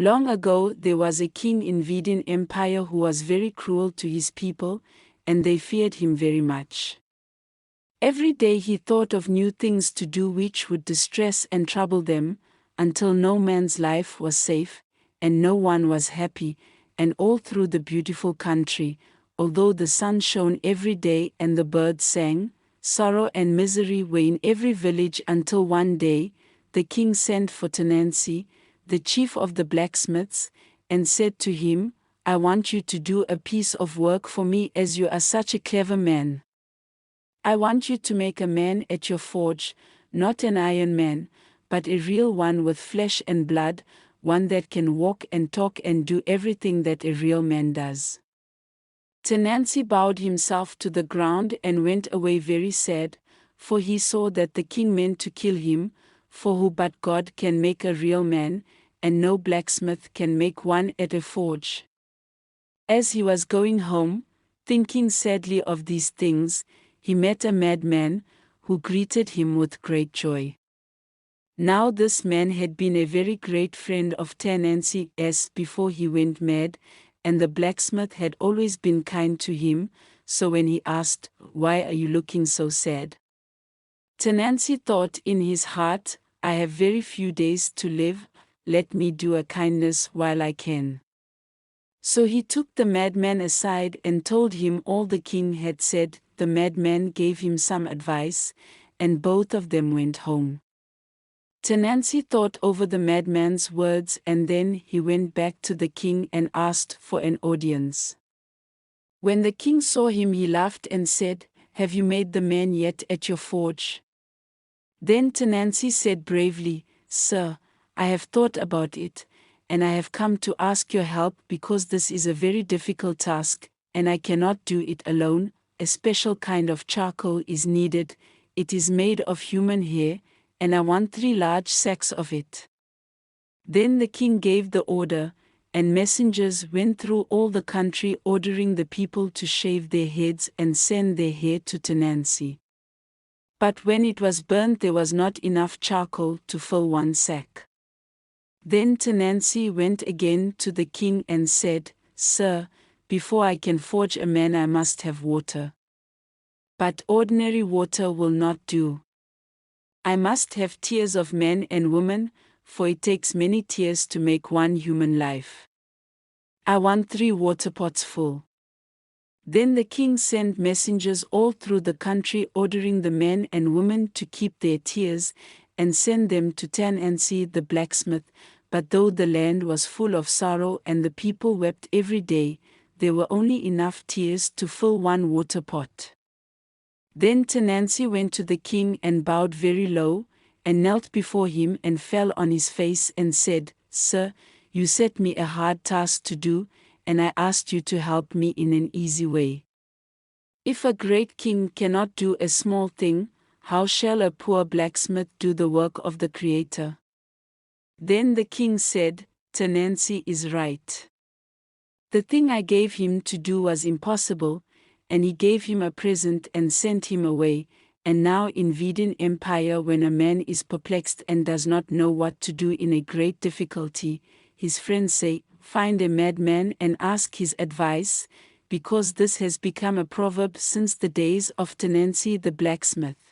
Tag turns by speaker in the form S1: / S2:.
S1: Long ago there was a king in Vidin Empire who was very cruel to his people, and they feared him very much. Every day he thought of new things to do which would distress and trouble them, until no man's life was safe, and no one was happy, and all through the beautiful country, although the sun shone every day and the birds sang, sorrow and misery were in every village until one day, the king sent for Tanansi, the chief of the blacksmiths, and said to him, "I want you to do a piece of work for me as you are such a clever man. I want you to make a man at your forge, not an iron man, but a real one with flesh and blood, one that can walk and talk and do everything that a real man does." Tanansi bowed himself to the ground and went away very sad, for he saw that the king meant to kill him, for who but God can make a real man, and no blacksmith can make one at a forge. As he was going home, thinking sadly of these things, he met a madman, who greeted him with great joy. Now this man had been a very great friend of Tanansi's before he went mad, and the blacksmith had always been kind to him, so when he asked, "Why are you looking so sad?" Tanansi thought in his heart, "I have very few days to live, let me do a kindness while I can." So he took the madman aside and told him all the king had said. The madman gave him some advice, and both of them went home. Tanansi thought over the madman's words, and then he went back to the king and asked for an audience. When the king saw him, he laughed and said, "Have you made the man yet at your forge?" Then Tanansi said bravely, "Sir, I have thought about it, and I have come to ask your help because this is a very difficult task, and I cannot do it alone. A special kind of charcoal is needed, it is made of human hair, and I want 3 large sacks of it." Then the king gave the order, and messengers went through all the country ordering the people to shave their heads and send their hair to Tanansi. But when it was burnt, there was not enough charcoal to fill 1 sack. Then Tanansi went again to the king and said, "Sir, before I can forge a man I must have water. But ordinary water will not do. I must have tears of men and women, for it takes many tears to make one human life. I want 3 water pots full." Then the king sent messengers all through the country ordering the men and women to keep their tears, and send them to Tanansi the blacksmith, but though the land was full of sorrow and the people wept every day, there were only enough tears to fill 1 water pot. Then Tanansi went to the king and bowed very low, and knelt before him and fell on his face and said, "Sir, you set me a hard task to do, and I asked you to help me in an easy way. If a great king cannot do a small thing, how shall a poor blacksmith do the work of the Creator?" Then the king said, "Tanansi is right. The thing I gave him to do was impossible," and he gave him a present and sent him away. And now in Vidin Empire, when a man is perplexed and does not know what to do in a great difficulty, his friends say, "Find a madman and ask his advice," because this has become a proverb since the days of Tanansi the blacksmith.